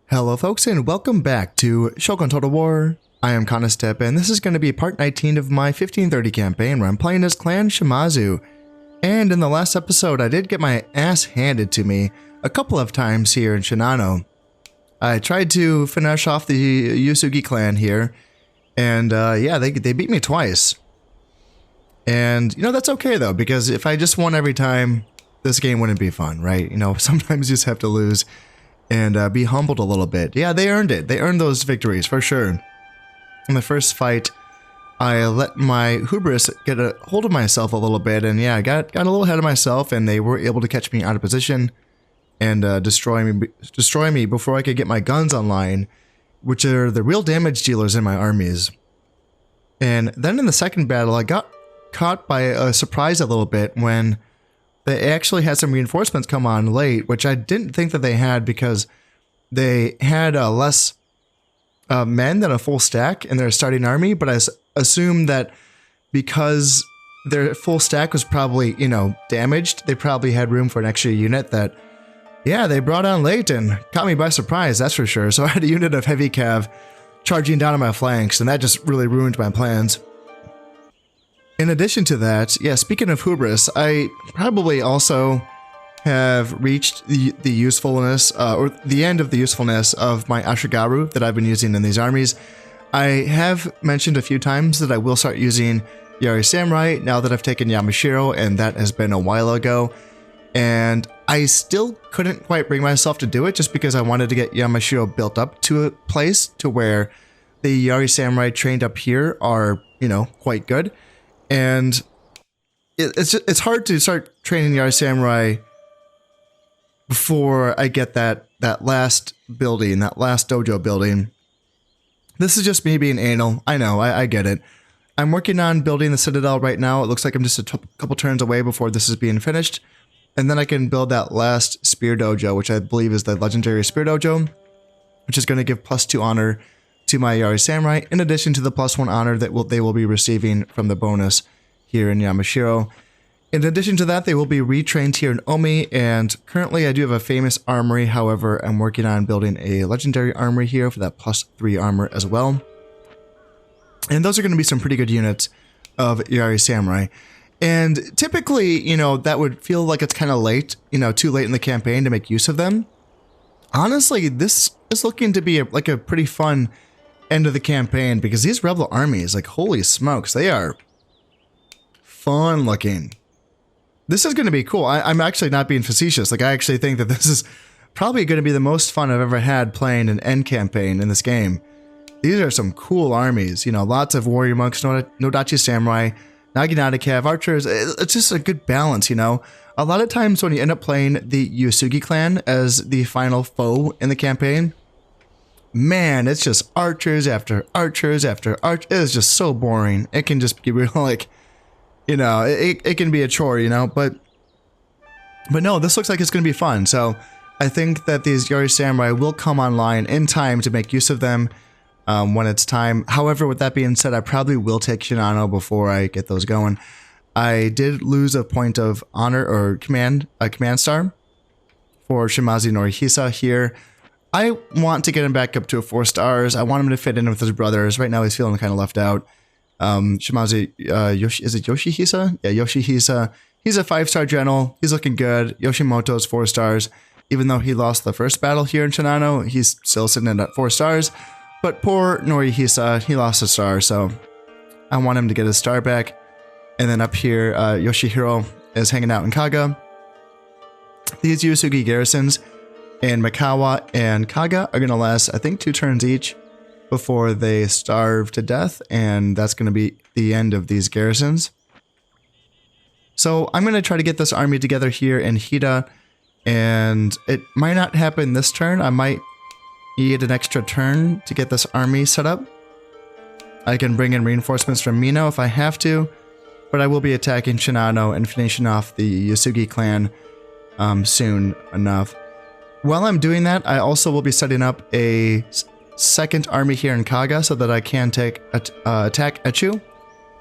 Hello folks and welcome back to Shogun Total War. I am Kanastep and this is going to be part 19 of my 1530 campaign where I'm playing as Clan Shimazu. And in the last episode I did get my ass handed to me a couple of times here in Shinano. I tried to finish off the Uesugi clan here and yeah, they beat me twice. And you know, that's okay though, because if I just won every time, this game wouldn't be fun, right? You know, sometimes you just have to lose and be humbled a little bit. Yeah, they earned it. They earned those victories, for sure. In the first fight, I let my hubris get a hold of myself a little bit, and yeah, I got a little ahead of myself, and they were able to catch me out of position and destroy me before I could get my guns online, which are the real damage dealers in my armies. And then in the second battle, I got caught by a surprise a little bit when they actually had some reinforcements come on late, which I didn't think that they had because they had less men than a full stack in their starting army. But I assumed that because their full stack was probably, you know, damaged, they probably had room for an extra unit that, yeah, they brought on late and caught me by surprise, that's for sure. So I had a unit of heavy cav charging down on my flanks, and that just really ruined my plans. In addition to that, yeah, speaking of hubris, I probably also have reached the usefulness, or the end of the usefulness of my Ashigaru that I've been using in these armies. I have mentioned a few times that I will start using Yari Samurai now that I've taken Yamashiro, and that has been a while ago. And I still couldn't quite bring myself to do it just because I wanted to get Yamashiro built up to a place to where the Yari Samurai trained up here are, you know, quite good. And it's hard to start training Yari Samurai before I get that last building, that last dojo building. This is just me being anal. I know, I get it. I'm working on building the Citadel right now. It looks like I'm just a couple turns away before this is being finished. And then I can build that last Spear Dojo, which I believe is the legendary Spear Dojo, which is going to give +2 honor to my Yari Samurai, in addition to the +1 honor that they will be receiving from the bonus here in Yamashiro. In addition to that, they will be retrained here in Omi, and currently I do have a famous armory. However, I'm working on building a legendary armory here for that +3 armor as well. And those are going to be some pretty good units of Yari Samurai. And typically, you know, that would feel like it's kind of late, you know, too late in the campaign to make use of them. Honestly, this is looking to be like a pretty fun end of the campaign, because these rebel armies, like, holy smokes, they are fun looking. This is going to be cool. I'm actually not being facetious. Like, I actually think that this is probably going to be the most fun I've ever had playing an end campaign in this game. These are some cool armies, you know, lots of warrior monks, Nodachi samurai, Naginata cav, archers. It's just a good balance, you know. A lot of times when you end up playing the Uesugi clan as the final foe in the campaign, man, it's just archers after archers after archers. It is just so boring. It can just be real, like, you know, it can be a chore, you know, but no, this looks like it's going to be fun. So I think that these Yari Samurai will come online in time to make use of them when it's time. However, with that being said, I probably will take Shinano before I get those going. I did lose a point of honor or a command star for Shimazu Norihisa here. I want to get him back up to a 4 stars. I want him to fit in with his brothers. Right now he's feeling kind of left out. Shimazu, is it Yoshihisa? Yeah, Yoshihisa. He's a 5-star general. He's looking good. Yoshimoto's 4 stars. Even though he lost the first battle here in Shinano, he's still sitting at 4 stars. But poor Norihisa, he lost a star, so I want him to get his star back. And then up here, Yoshihiro is hanging out in Kaga. These Uesugi garrisons in Mikawa and Kaga are going to last, I think, 2 turns each before they starve to death, and that's going to be the end of these garrisons. So I'm going to try to get this army together here in Hida, and it might not happen this turn. I might need an extra turn to get this army set up. I can bring in reinforcements from Mino if I have to, but I will be attacking Shinano and finishing off the Uesugi clan soon enough. While I'm doing that, I also will be setting up a second army here in Kaga so that I can attack Echu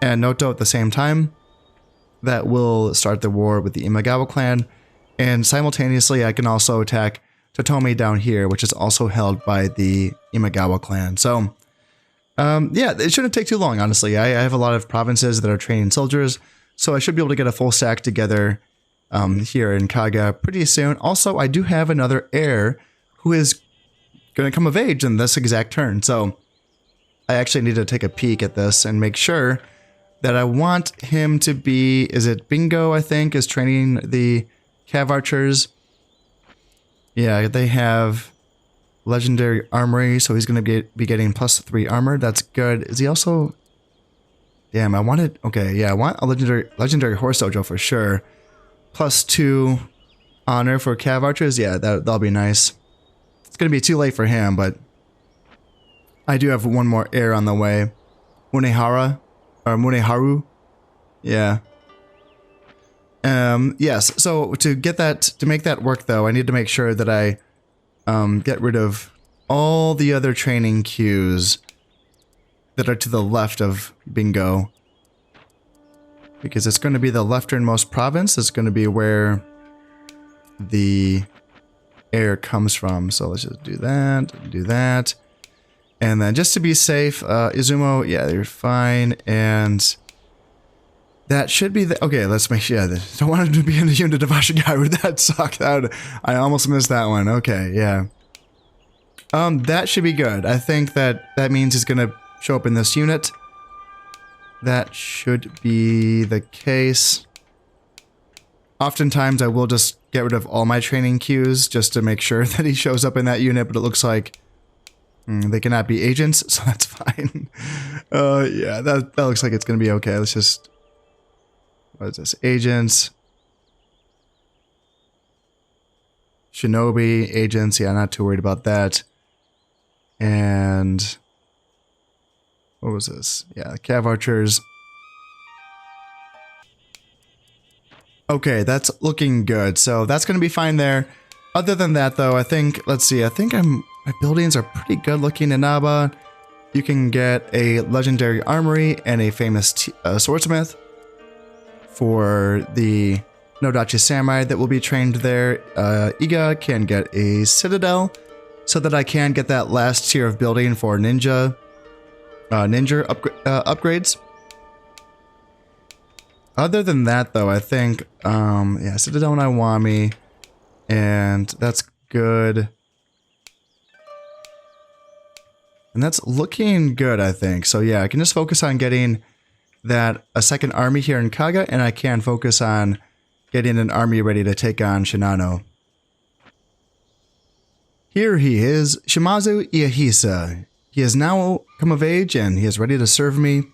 and Noto at the same time. That will start the war with the Imagawa clan, and simultaneously I can also attack Totomi down here, which is also held by the Imagawa clan. So, yeah, it shouldn't take too long, honestly. I have a lot of provinces that are training soldiers, so I should be able to get a full stack together here in Kaga pretty soon. Also, I do have another heir who is going to come of age in this exact turn, so I actually need to take a peek at this and make sure that I want him to be, is it Bingo, I think, is training the Cav Archers. Yeah, they have legendary armory, so he's going to be getting +3 armor. That's good. Is he also... Damn, I wanted... Okay, yeah, I want a legendary horse dojo for sure. +2 honor for Cav Archers. Yeah, that'll be nice. It's going to be too late for him, but I do have one more heir on the way. Munehara, or Muneharu. Yeah. Yes, so to make that work though, I need to make sure that I get rid of all the other training queues that are to the left of Bingo. Because it's going to be the lefternmost province. It's going to be where the heir comes from. So let's just do that. And then just to be safe, Izumo, yeah, you're fine. And that should be the... Okay, let's make sure... Yeah, don't want him to be in the unit of Ashigaru. That sucked. I almost missed that one. Okay, yeah. That should be good. I think that means he's going to show up in this unit. That should be the case. Oftentimes, I will just get rid of all my training queues just to make sure that he shows up in that unit, but it looks like they cannot be agents, so that's fine. Yeah, that looks like it's going to be okay. Let's just... What is this? Agents. Shinobi, agents. Yeah, not too worried about that. And... What was this? Yeah, the Cav Archers. Okay, that's looking good. So that's going to be fine there. Other than that, though, I think... Let's see. I think my buildings are pretty good looking in Naba. You can get a legendary armory and a famous swordsmith for the Nodachi Samurai that will be trained there. Iga can get a citadel so that I can get that last tier of building for ninja upgrades. Other than that, though, I think, yeah, Citadel and Iwami, and that's good. And that's looking good, I think. So yeah, I can just focus on getting a second army here in Kaga, and I can focus on getting an army ready to take on Shinano. Here he is, Shimazu Iahisa. He has now come of age, and he is ready to serve me.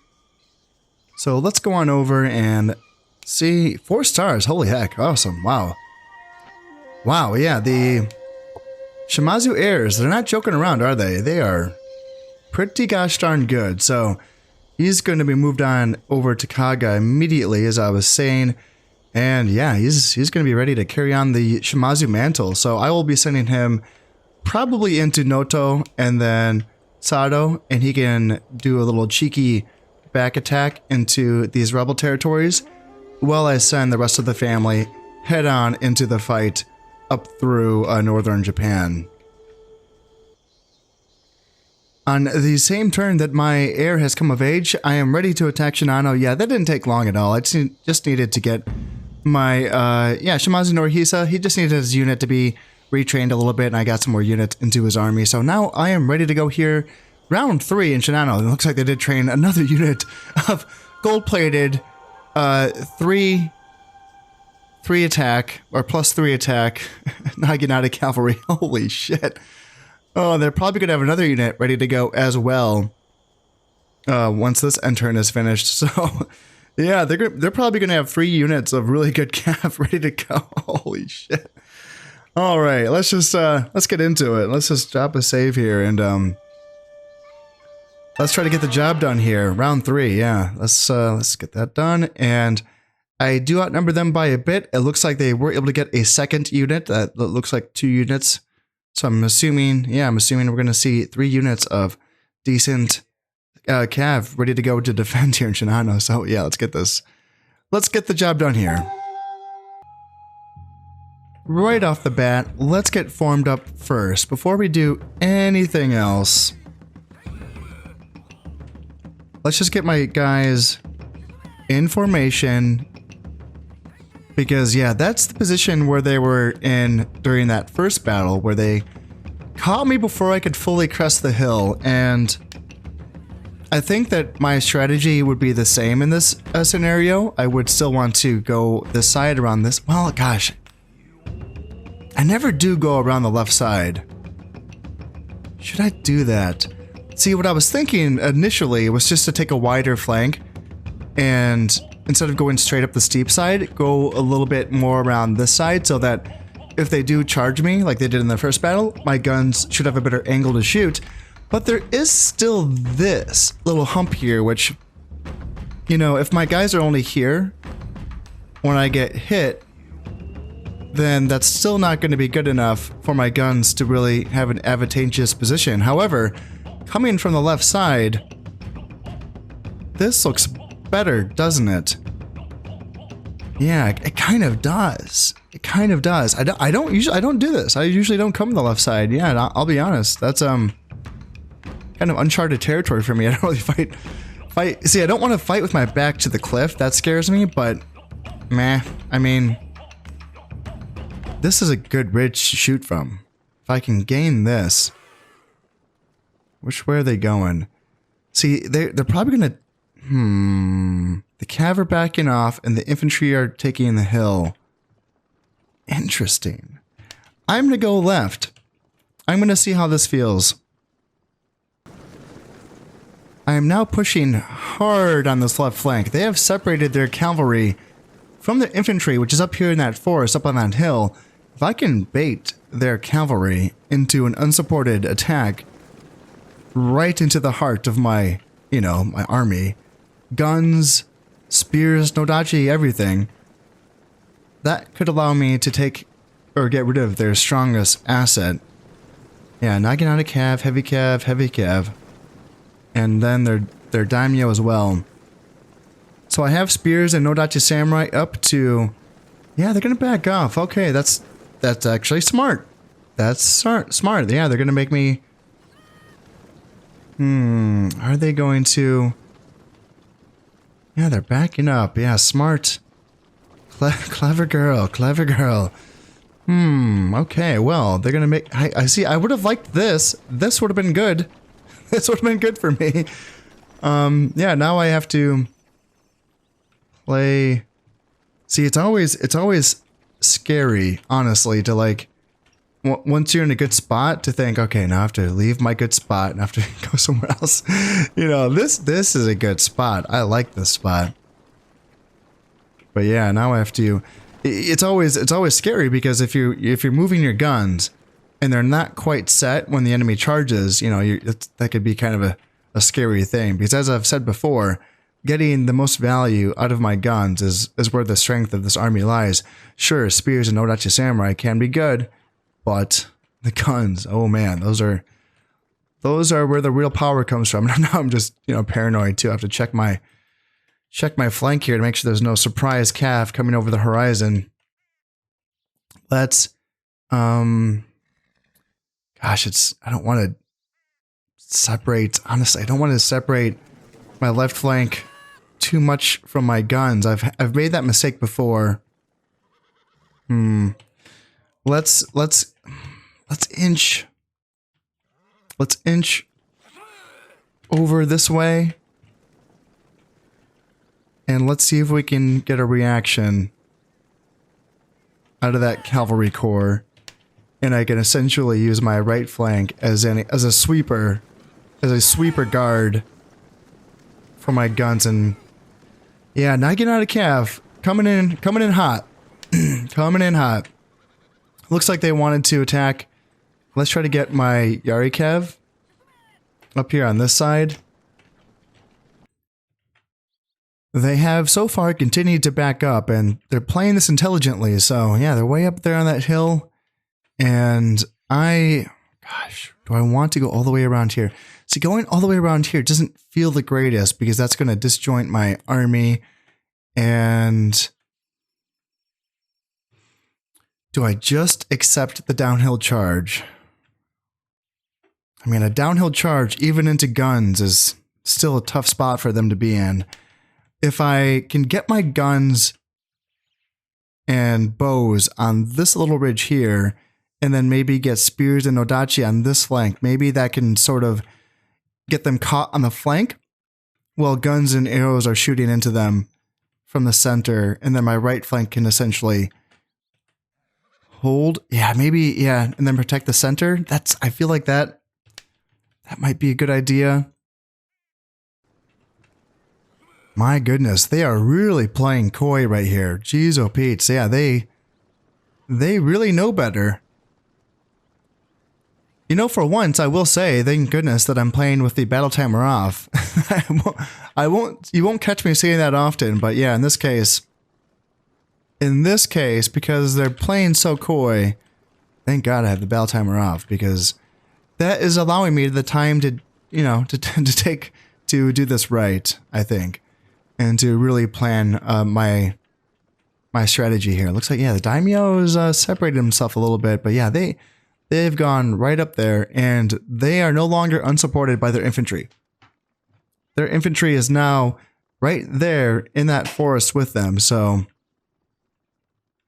So let's go on over and see. 4 stars, holy heck, awesome, wow. Wow, yeah, the Shimazu heirs, they're not joking around, are they? They are pretty gosh darn good. So he's going to be moved on over to Kaga immediately, as I was saying. And yeah, he's going to be ready to carry on the Shimazu mantle. So I will be sending him probably into Noto and then Sado, and he can do a little cheeky back attack into these rebel territories while I send the rest of the family head on into the fight up through northern Japan. On the same turn that my heir has come of age, I am ready to attack Shinano. Yeah, that didn't take long at all. I just needed to get my, yeah, Shimazu Norihisa. He just needed his unit to be retrained a little bit, and I got some more units into his army. So now I am ready to go here. Round 3 in Shinano. It looks like they did train another unit of gold-plated 3 attack, or +3 attack, Naginata cavalry. Holy shit. Oh, they're probably going to have another unit ready to go as well once this end turn is finished. So, yeah, they're probably going to have 3 units of really good cav ready to go. Holy shit. All right, let's get into it. Let's just drop a save here and let's try to get the job done here. Round 3, yeah. Let's get that done. And I do outnumber them by a bit. It looks like they were able to get a second unit. That looks like 2 units. So I'm assuming we're going to see 3 units of decent cav ready to go to defend here in Shinano. So yeah, let's get the job done here. right off the bat, let's get formed up first before we do anything else. Let's just get my guys in formation. Because, yeah, that's the position where they were in during that first battle, where they caught me before I could fully crest the hill. And I think that my strategy would be the same in this scenario. I would still want to go this side around this. Well, gosh, I never do go around the left side. Should I do that? See, what I was thinking initially was just to take a wider flank and instead of going straight up the steep side, go a little bit more around this side so that if they do charge me like they did in the first battle, my guns should have a better angle to shoot. But there is still this little hump here, which, you know, if my guys are only here when I get hit, then that's still not going to be good enough for my guns to really have an advantageous position. However, coming from the left side, this looks better, doesn't it? Yeah, it kind of does. It kind of does. I don't do this. I usually don't come to the left side. Yeah, I'll be honest. That's kind of uncharted territory for me. I don't really fight. See, I don't want to fight with my back to the cliff. That scares me, but meh. I mean, this is a good ridge to shoot from. If I can gain this. Which way are they going? See, they're probably gonna the cav are backing off and the infantry are taking the hill. Interesting. I'm gonna go left. I'm gonna see how this feels. I am now pushing hard on this left flank. They have separated their cavalry from their infantry, which is up here in that forest, up on that hill. If I can bait their cavalry into an unsupported attack right into the heart of my, you know, my army, guns, spears, no dodgy, everything, that could allow me to take or get rid of their strongest asset. Yeah, knocking out a cav, heavy cav, and then their daimyo as well. So I have spears and Nodachi Samurai up to, yeah, they're gonna back off. Okay, that's actually smart. That's smart. Yeah, they're gonna make me. Are they going to? Yeah, they're backing up. Yeah, smart. Clever girl. Okay, well, they're gonna make... I see, I would have liked this. This would have been good. This would have been good for me. Yeah, now I have to play... See, it's always scary, honestly, to like... Once you're in a good spot, to think, okay, now I have to leave my good spot and I have to go somewhere else. You know, this is a good spot. I like this spot. But yeah, now I have to. It's always scary because if you're moving your guns and they're not quite set when the enemy charges, you know, that could be kind of a scary thing. Because as I've said before, getting the most value out of my guns is where the strength of this army lies. Sure, spears and Nodachi Samurai can be good. But the guns, oh man, those are where the real power comes from. Now I'm just, you know, paranoid too. I have to check my flank here to make sure there's no surprise cav coming over the horizon. Let's gosh, I don't want to separate, honestly, I don't want to separate my left flank too much from my guns. I've made that mistake before. Let's inch over this way. And let's see if we can get a reaction out of that cavalry corps. And I can essentially use my right flank as a sweeper guard for my guns. And yeah, knocking out a cav, coming in hot. Coming in hot. Looks like they wanted to attack. Let's try to get my Yari Cav up here on this side. They have so far continued to back up, and they're playing this intelligently. So yeah, they're way up there on that hill. And gosh, do I want to go all the way around here? See, going all the way around here doesn't feel the greatest because that's going to disjoint my army. And Do I just accept the downhill charge? I mean, a downhill charge, even into guns, is still a tough spot for them to be in. If I can get my guns and bows on this little ridge here, and then maybe get spears and nodachi on this flank, maybe that can sort of get them caught on the flank while guns and arrows are shooting into them from the center, and then my right flank can essentially hold. Yeah, maybe, yeah, and then protect the center. I feel like that might be a good idea. My goodness, they are really playing coy right here. Jeez, oh Pete. Yeah, they really know better. You know, for once, I will say, thank goodness that I'm playing with the battle timer off. You won't catch me saying that often, but yeah, in this case, because they're playing so coy, thank God I have the battle timer off, because that is allowing me the time to, you know, to do this right, I think, and to really plan my strategy here. It looks like, yeah, the daimyo has separated himself a little bit, but yeah, they've gone right up there, and they are no longer unsupported by their infantry. Their infantry is now right there in that forest with them, so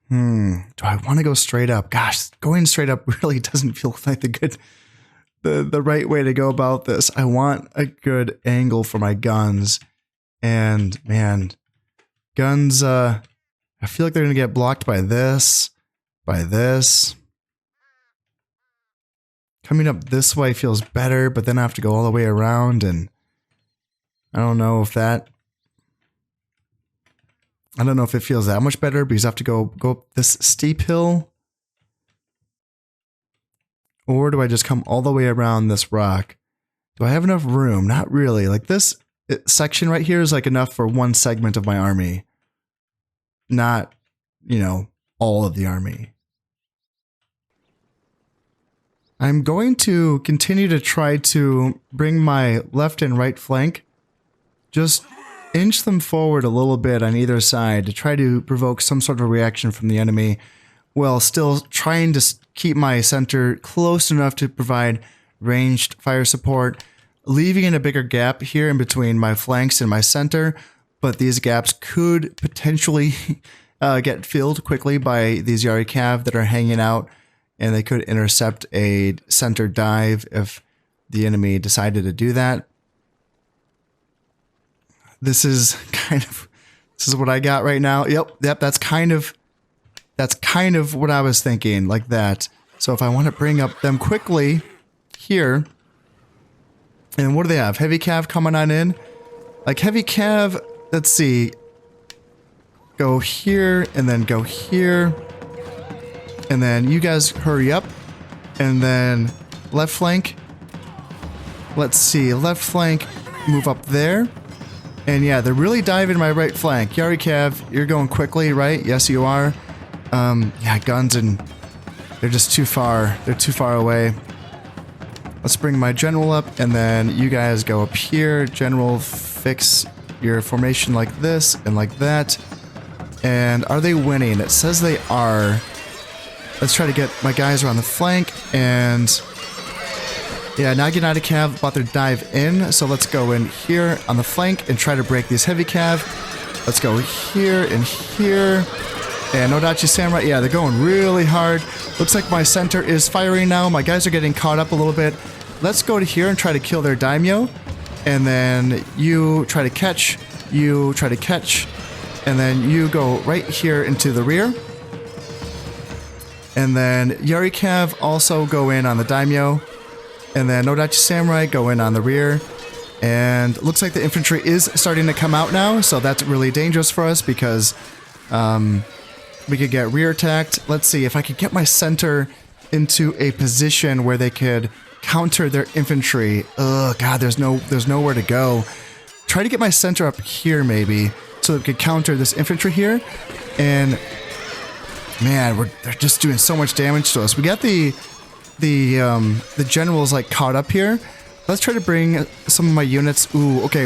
do I want to go straight up? Gosh, going straight up really doesn't feel like the right way to go about this. I want a good angle for my guns, and man, guns, I feel like they're going to get blocked by this. Coming up this way feels better, but then I have to go all the way around, and I don't know if it feels that much better, because I have to go up this steep hill. Or do I just come all the way around this rock? Do I have enough room? Not really. Like this section right here is like enough for one segment of my army. Not, you know, all of the army. I'm going to continue to try to bring my left and right flank, just inch them forward a little bit on either side to try to provoke some sort of reaction from the enemy, while still trying to keep my center close enough to provide ranged fire support, leaving in a bigger gap here in between my flanks and my center, but these gaps could potentially get filled quickly by these Yari Cav that are hanging out, and they could intercept a center dive if the enemy decided to do that. This is what I got right now. Yep, that's kind of what I was thinking, like that. So if I want to bring up them quickly here, and what do they have? Heavy cav coming on in. Like heavy cav, let's see. Go here and then go here. And then you guys hurry up. And then left flank. Let's see, left flank, move up there. And yeah, they're really diving my right flank. Yari Cav, you're going quickly, right? Yes, you are. Yeah, guns, and they're just too far. They're too far away. Let's bring my general up, and then you guys go up here. General, fix your formation like this and like that. And are they winning? It says they are. Let's try to get my guys around the flank, and yeah, Naginata Cav about to dive in, so let's go in here on the flank and try to break these heavy cav. Let's go here and here. And Nodachi Samurai, yeah, they're going really hard. Looks like my center is firing now. My guys are getting caught up a little bit. Let's go to here and try to kill their daimyo. And then you try to catch, you try to catch, and then you go right here into the rear. And then Yari Cav also go in on the daimyo. And then Nodachi Samurai go in on the rear. And looks like the infantry is starting to come out now, so that's really dangerous for us because we could get rear attacked. Let's see if I could get my center into a position where they could counter their infantry. Oh god, there's nowhere to go. Try to get my center up here maybe, so that we could counter this infantry here. And man, they're just doing so much damage to us. We got the generals like caught up here. Let's try to bring some of my units. Ooh, okay.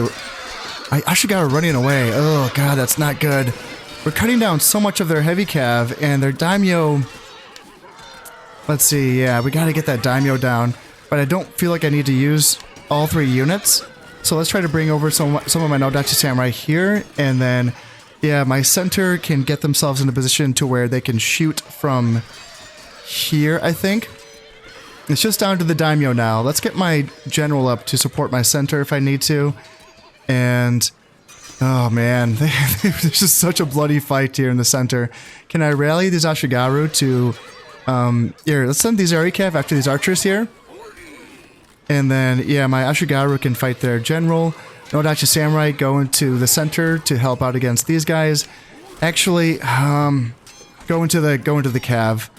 I actually got her running away. Oh god, that's not good. We're cutting down so much of their heavy cav, and their daimyo Let's see, yeah, we gotta get that daimyo down. But I don't feel like I need to use all 3 units. So let's try to bring over some of my Nodachi Samurai here. And then, yeah, my center can get themselves in a position to where they can shoot from here, I think. It's just down to the daimyo now. Let's get my general up to support my center if I need to. And, oh man, there's just such a bloody fight here in the center. Can I rally these Ashigaru to... here, let's send these Arikav after these archers here. And then, yeah, my Ashigaru can fight their general. Nodachi Samurai go into the center to help out against these guys. Actually, go into the cav.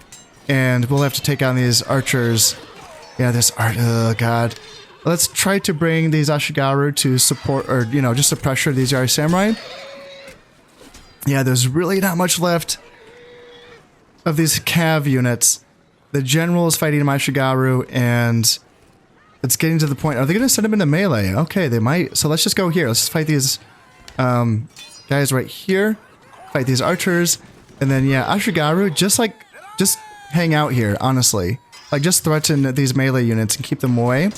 And we'll have to take on these archers. Yeah, this art, oh god. Let's try to bring these Ashigaru to support, or, you know, just to pressure these Yari Samurai. Yeah, there's really not much left of these cav units. The general is fighting my Ashigaru, and it's getting to the point. Are they going to send him into melee? Okay, they might. So let's just go here. Let's just fight these guys right here. Fight these archers. And then, yeah, Ashigaru, just hang out here, honestly. Like, just threaten these melee units and keep them away.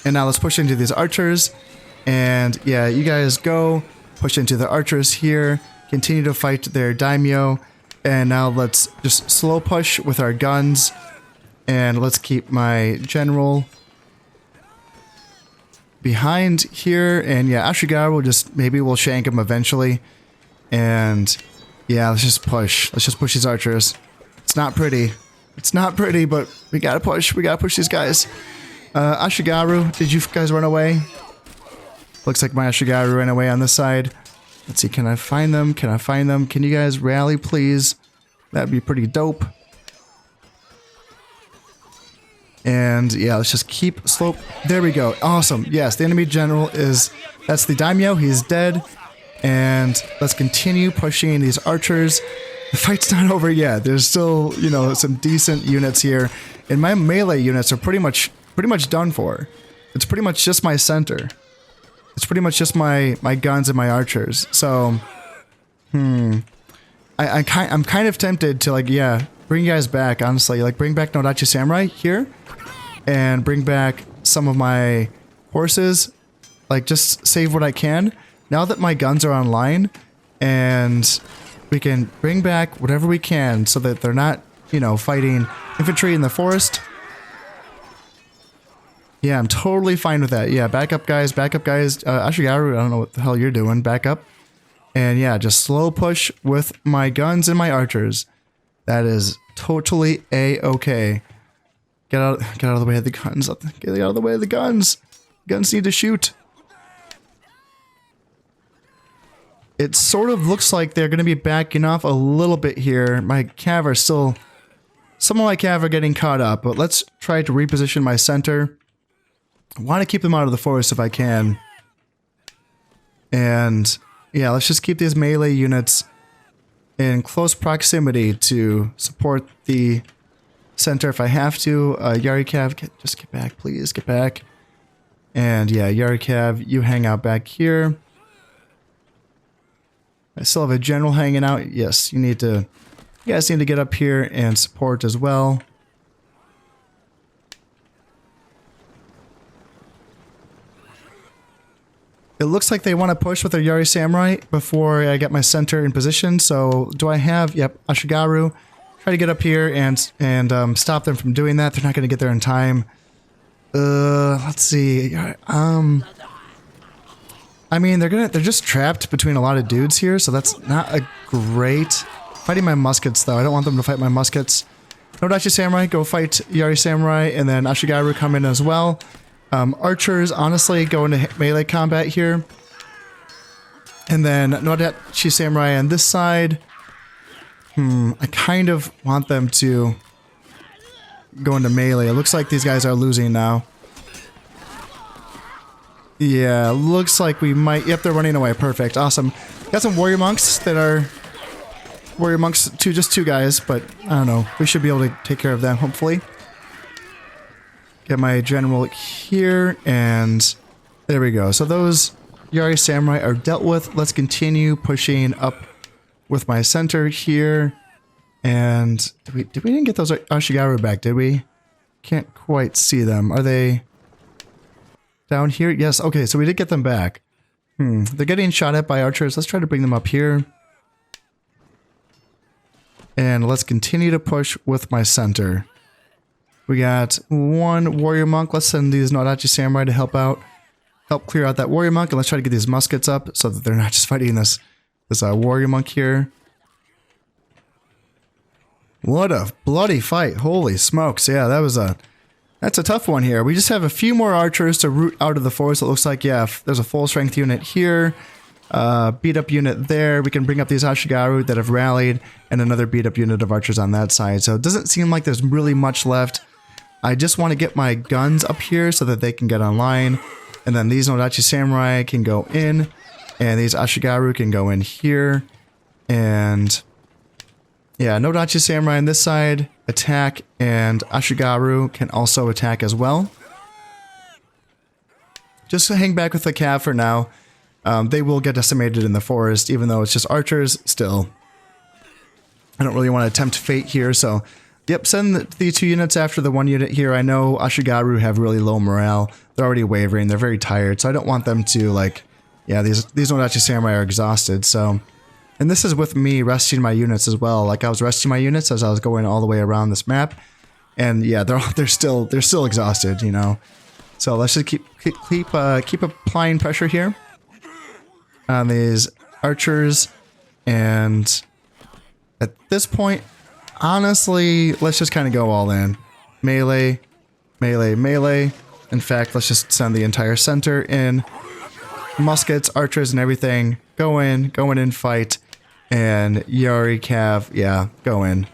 And now let's push into these archers. And, yeah, you guys go. Push into the archers here. Continue to fight their daimyo. And now let's just slow push with our guns. And let's keep my general behind here. And, yeah, Ashigaru will just... Maybe we'll shank him eventually. And, yeah, let's just push. Let's just push these archers. It's not pretty. It's not pretty, but we gotta push. We gotta push these guys. Ashigaru, did you guys run away? Looks like my Ashigaru ran away on this side. Let's see, can I find them? Can I find them? Can you guys rally, please? That'd be pretty dope. And yeah, let's just keep slope. There we go. Awesome. Yes, the enemy general is... That's the daimyo. He's dead. And let's continue pushing these archers. The fight's not over yet. There's still, you know, some decent units here. And my melee units are pretty much done for. It's pretty much just my center. It's pretty much just my guns and my archers. So, I'm kind of tempted to, like, yeah, bring you guys back, honestly. Like, bring back Nodachi Samurai here. And bring back some of my horses. Like, just save what I can. Now that my guns are online, and we can bring back whatever we can so that they're not, you know, fighting infantry in the forest. Yeah, I'm totally fine with that. Yeah, back up, guys. Back up, guys. Ashigaru, I don't know what the hell you're doing. Back up. And yeah, just slow push with my guns and my archers. That is totally A-okay. Get out of the way of the guns. Get out of the way of the guns. Guns need to shoot. It sort of looks like they're going to be backing off a little bit here. My cav are still... Some of my cav are getting caught up, but let's try to reposition my center. I want to keep them out of the forest if I can. And yeah, let's just keep these melee units in close proximity to support the center if I have to. Yari cav, just get back, please. Get back. And yeah, Yari cav, you hang out back here. I still have a general hanging out. Yes, you guys need to get up here and support as well. It looks like they want to push with their Yari Samurai before I get my center in position. So do I have, yep, Ashigaru. Try to get up here and stop them from doing that. They're not going to get there in time. Let's see. I mean, they're just trapped between a lot of dudes here, so that's not a great... Fighting my muskets, though. I don't want them to fight my muskets. Nodachi Samurai, go fight Yari Samurai, and then Ashigaru come in as well. Archers, honestly, go into melee combat here. And then Nodachi Samurai on this side. I kind of want them to go into melee. It looks like these guys are losing now. Yeah, looks like we might... Yep, they're running away. Perfect. Awesome. Got some warrior monks that are... Warrior monks, just two guys, but I don't know. We should be able to take care of them, hopefully. Get my general here, and there we go. So those Yari Samurai are dealt with. Let's continue pushing up with my center here. And did we didn't get those Ashigaru back, did we? Can't quite see them. Are they down here? Yes, okay, so we did get them back. They're getting shot at by archers. Let's try to bring them up here. And let's continue to push with my center. We got one warrior monk. Let's send these Nodachi samurai to help out. Help clear out that warrior monk. And let's try to get these muskets up so that they're not just fighting this warrior monk here. What a bloody fight. Holy smokes. Yeah, that's a tough one here. We just have a few more archers to root out of the forest. It looks like, yeah, there's a full strength unit here. Beat up unit there. We can bring up these Ashigaru that have rallied and another beat up unit of archers on that side. So it doesn't seem like there's really much left. I just want to get my guns up here so that they can get online. And then these Nodachi samurai can go in. And these Ashigaru can go in here. And yeah, Nodachi samurai on this side attack. And Ashigaru can also attack as well. Just hang back with the cav for now. They will get decimated in the forest, even though it's just archers. Still, I don't really want to tempt fate here, so yep, send the 2 units after the 1 unit here. I know Ashigaru have really low morale. They're already wavering. They're very tired, so I don't want them to, like, yeah, these Nodachi samurai are exhausted, so. And this is with me resting my units as well. Like, I was resting my units as I was going all the way around this map, and yeah, they're still exhausted, you know. So let's just keep applying pressure here on these archers, and at this point, honestly, let's just kind of go all in. Melee, melee, melee. In fact, let's just send the entire center in. Muskets, archers, and everything. Go in, fight. And Yari Cav, yeah, go in.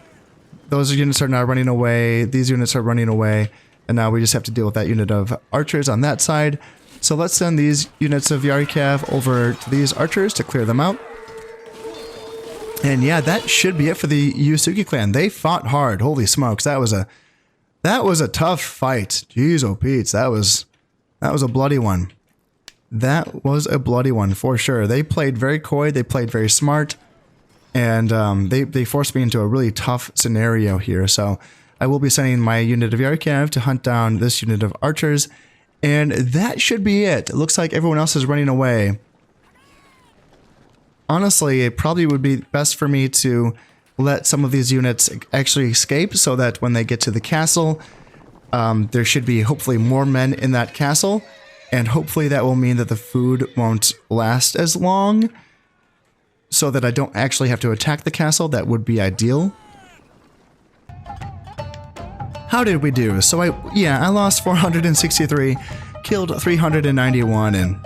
Those units are now running away. These units are running away. And now we just have to deal with that unit of archers on that side. So let's send these units of Yari Cav over to these archers to clear them out. And yeah, that should be it for the Uesugi clan. They fought hard. Holy smokes, that was a tough fight. Jeez, oh Pete's, that was a bloody one. That was a bloody one for sure. They played very coy. They played very smart, and they forced me into a really tough scenario here. So I will be sending my unit of Yari Cav to hunt down this unit of archers. And that should be it. It looks like everyone else is running away. Honestly, it probably would be best for me to let some of these units actually escape so that when they get to the castle, there should be hopefully more men in that castle. And hopefully that will mean that the food won't last as long so that I don't actually have to attack the castle. That would be ideal. How did we do? So I lost 463, killed 391, and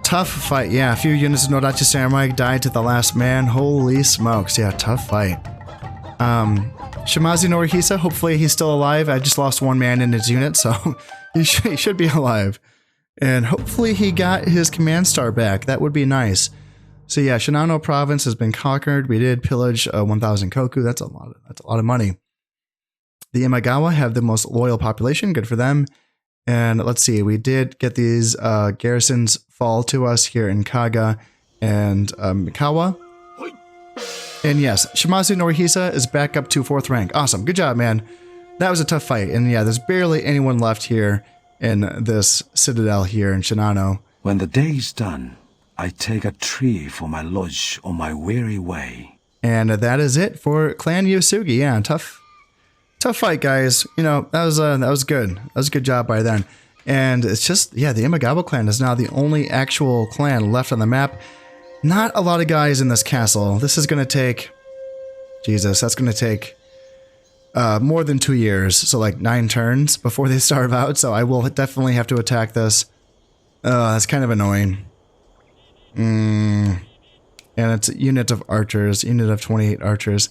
tough fight. Yeah, a few units of Nodachi samurai died to the last man. Holy smokes, yeah, tough fight. Shimazu Norihisa, hopefully he's still alive. I just lost 1 man in his unit, so he should be alive. And hopefully he got his command star back. That would be nice. So yeah, Shinano province has been conquered. We did pillage 1,000 koku. That's a lot of money. The Imagawa have the most loyal population. Good for them. And let's see, we did get these garrisons fall to us here in Kaga and Mikawa. And yes, Shimazu Norihisa is back up to 4th rank. Awesome. Good job, man. That was a tough fight. And yeah, there's barely anyone left here in this citadel here in Shinano. When the day is done, I take a tree for my lodge on my weary way. And that is it for Clan Uesugi. Yeah, tough fight, guys. You know, that was good. That was a good job by then. And it's just, yeah, the Imagawa clan is now the only actual clan left on the map. Not a lot of guys in this castle. This is going to take, Jesus, that's going to take more than 2 years. So like 9 turns before they starve out. So I will definitely have to attack this. That's kind of annoying. And it's a unit of archers, unit of 28 archers.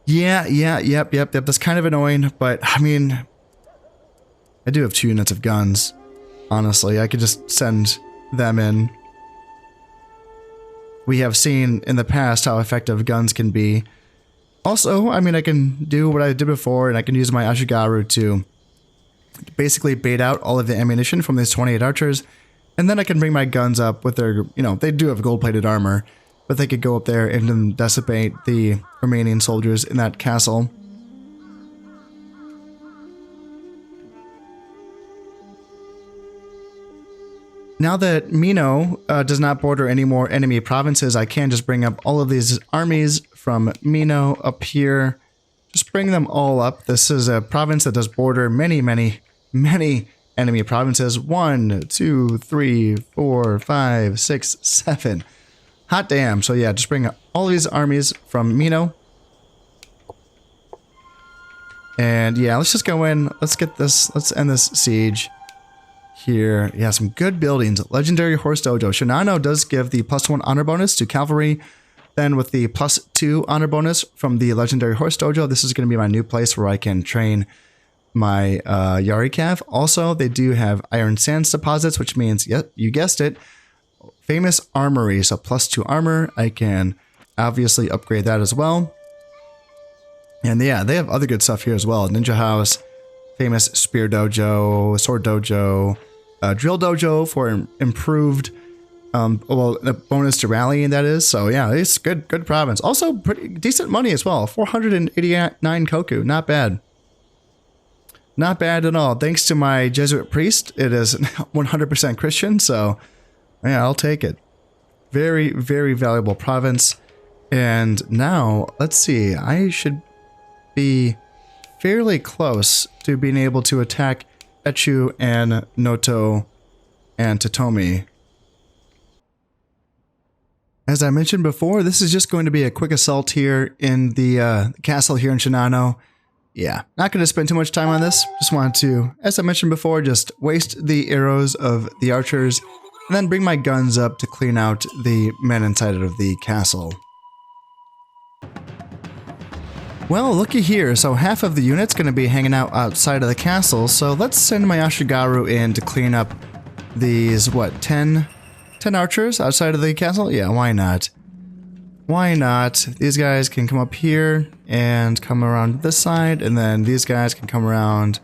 Yep. That's kind of annoying, but I mean, I do have 2 units of guns. Honestly, I could just send them in. We have seen in the past how effective guns can be. Also, I mean, I can do what I did before, and I can use my Ashigaru to basically bait out all of the ammunition from these 28 archers, and then I can bring my guns up with their, you know, they do have gold-plated armor, but they could go up there and then decimate the remaining soldiers in that castle. Now that Mino does not border any more enemy provinces, I can just bring up all of these armies from Mino up here. Just bring them all up. This is a province that does border many, many, many enemy provinces. 1, 2, 3, 4, 5, 6, 7. Hot damn. So yeah, just bring up all these armies from Mino. And yeah, let's just go in. Let's get this. Let's end this siege. Here, yeah, some good buildings. Legendary Horse Dojo. Shinano does give the +1 honor bonus to cavalry. Then with the +2 honor bonus from the Legendary Horse Dojo, this is going to be my new place where I can train my Yari Cav. Also, they do have iron sands deposits, which means, yep, you guessed it, famous armory. So +2 armor. I can obviously upgrade that as well. And yeah, they have other good stuff here as well. Ninja House, famous Spear Dojo, Sword Dojo, Drill Dojo for improved, well, a bonus to rallying, that is. So yeah, it's good province. Also pretty decent money as well. 489 koku, not bad. Not bad at all. Thanks to my Jesuit priest, it is 100% Christian, so yeah, I'll take it. Very, very valuable province. And now, let's see, I should be fairly close to being able to attack Echu and Noto and Totomi. As I mentioned before, this is just going to be a quick assault here in the castle here in Shinano. Yeah, not going to spend too much time on this. Just want to, as I mentioned before, just waste the arrows of the archers and then bring my guns up to clean out the men inside of the castle. Well, looky here, so half of the unit's going to be hanging out outside of the castle, so let's send my Ashigaru in to clean up these, what, 10 archers outside of the castle? Yeah, why not? Why not? These guys can come up here and come around this side, and then these guys can come around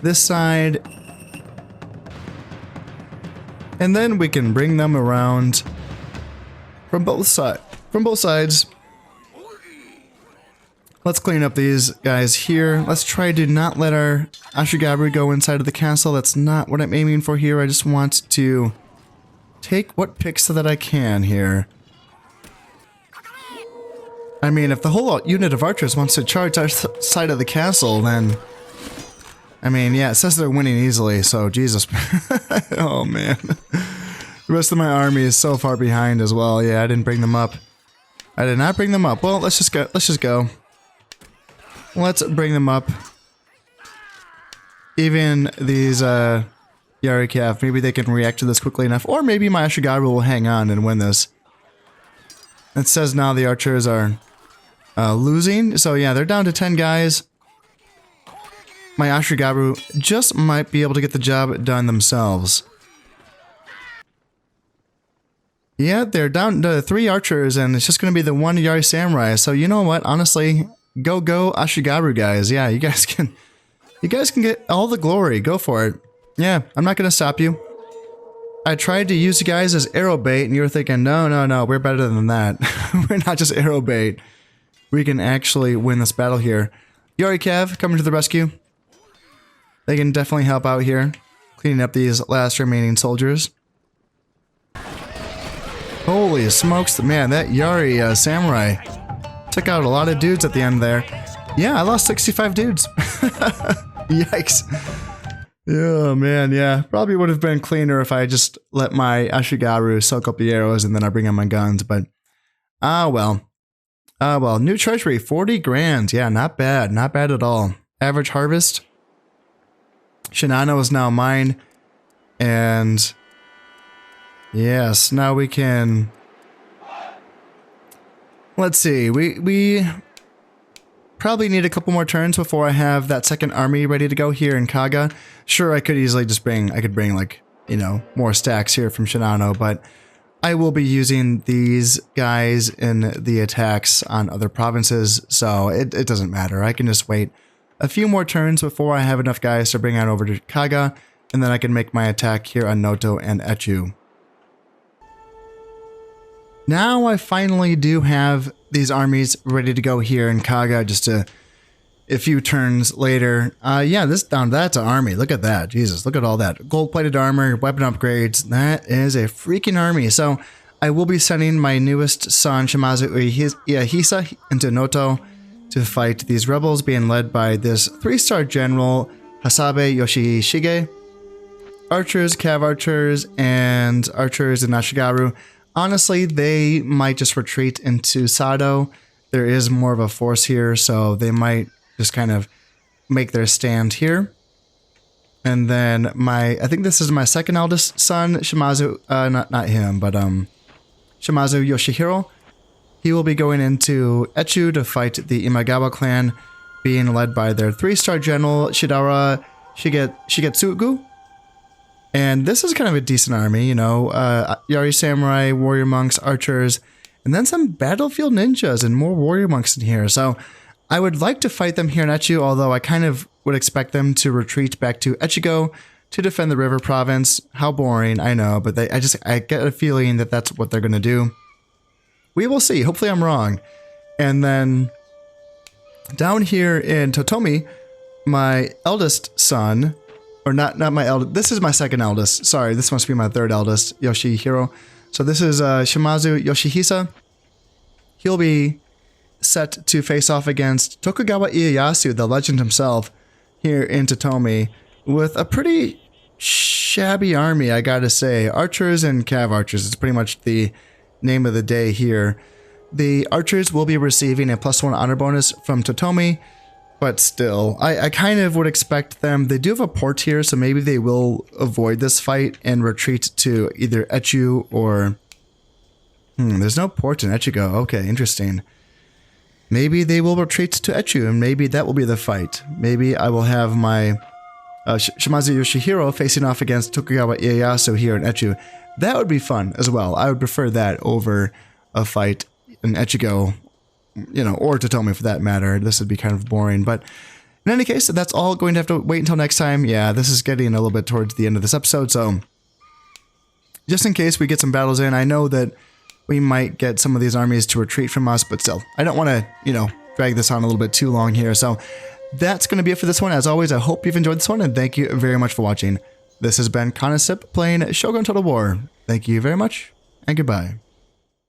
this side. And then we can bring them around from both sides. Let's clean up these guys here. Let's try to not let our Ashigaru go inside of the castle. That's not what I'm aiming for here. I just want to take what picks that I can here. I mean, if the whole unit of archers wants to charge our side of the castle, then... I mean, yeah, it says they're winning easily, so Jesus. Oh, man. The rest of my army is so far behind as well. Yeah, I didn't bring them up. I did not bring them up. Well, let's just go. Let's bring them up. Even these Yari Cav, maybe they can react to this quickly enough. Or maybe my Ashigaru will hang on and win this. It says now the archers are losing. So yeah, they're down to 10 guys. My Ashigaru just might be able to get the job done themselves. Yeah, they're down to 3 archers, and it's just going to be the 1 Yari Samurai. So you know what? Honestly, go Ashigaru guys. Yeah, you guys can get all the glory. Go for it. Yeah, I'm not going to stop you. I tried to use you guys as arrow bait, and you were thinking, no, we're better than that. We're not just arrow bait. We can actually win this battle here. Yari Cav coming to the rescue. They can definitely help out here, cleaning up these last remaining soldiers. Holy smokes, man, that Yari Samurai took out a lot of dudes at the end there. Yeah, I lost 65 dudes. Yikes. Oh, man, yeah. Probably would have been cleaner if I just let my Ashigaru soak up the arrows and then I bring on my guns, but... well. New treasury, 40 grand. Yeah, not bad. Not bad at all. Average harvest. Shinano is now mine. And... yes, now we can... let's see. We probably need a couple more turns before I have that second army ready to go here in Kaga. Sure, I could easily just bring... I could bring, like, you know, more stacks here from Shinano, but... I will be using these guys in the attacks on other provinces, so it doesn't matter. I can just wait a few more turns before I have enough guys to bring on over to Kaga, and then I can make my attack here on Noto and Echu. Now I finally do have these armies ready to go here in Kaga just a few turns later. Yeah, that's an army. Look at that. Jesus, look at all that. Gold-plated armor, weapon upgrades. That is a freaking army. So I will be sending my newest son, Shimazu Uehisa, into Noto to fight these rebels being led by this 3-star general, Hasabe Yoshishige. Archers, cav archers, and archers in Ashigaru. Honestly, they might just retreat into Sado. There is more of a force here, so they might just kind of make their stand here. And then I think this is my second eldest son, Shimazu, not him, but Shimazu Yoshihiro. He will be going into Echu to fight the Imagawa clan, being led by their 3-star general, Shidara Shigetsugu. And this is kind of a decent army, you know, Yari Samurai, Warrior Monks, Archers, and then some Battlefield Ninjas and more Warrior Monks in here. So I would like to fight them here in Echu, although I kind of would expect them to retreat back to Echigo to defend the River Province. How boring, I know, but I get a feeling that that's what they're going to do. We will see. Hopefully I'm wrong. And then down here in Totomi, my eldest son... Or not my eldest. This is my second eldest. Sorry, this must be my third eldest, Yoshihiro. So this is Shimazu Yoshihisa. He'll be set to face off against Tokugawa Ieyasu, the legend himself, here in Totomi, with a pretty shabby army, I gotta say. Archers and cav archers is pretty much the name of the day here. The archers will be receiving a +1 honor bonus from Totomi. But still, I kind of would expect them. They do have a port here, so maybe they will avoid this fight and retreat to either Echu or... there's no port in Echigo. Okay, interesting. Maybe they will retreat to Echu, and maybe that will be the fight. Maybe I will have my Shimazu Yoshihiro facing off against Tokugawa Ieyasu here in Echu. That would be fun as well. I would prefer that over a fight in Echigo. You know, or Totomi for that matter. This would be kind of boring. But in any case, that's all going to have to wait until next time. Yeah, this is getting a little bit towards the end of this episode, so just in case we get some battles in, I know that we might get some of these armies to retreat from us, but still, I don't want to, you know, drag this on a little bit too long here. So that's going to be it for this one. As always, I hope you've enjoyed this one, and thank you very much for watching. This has been Conasip playing Shogun Total War. Thank you very much, and goodbye.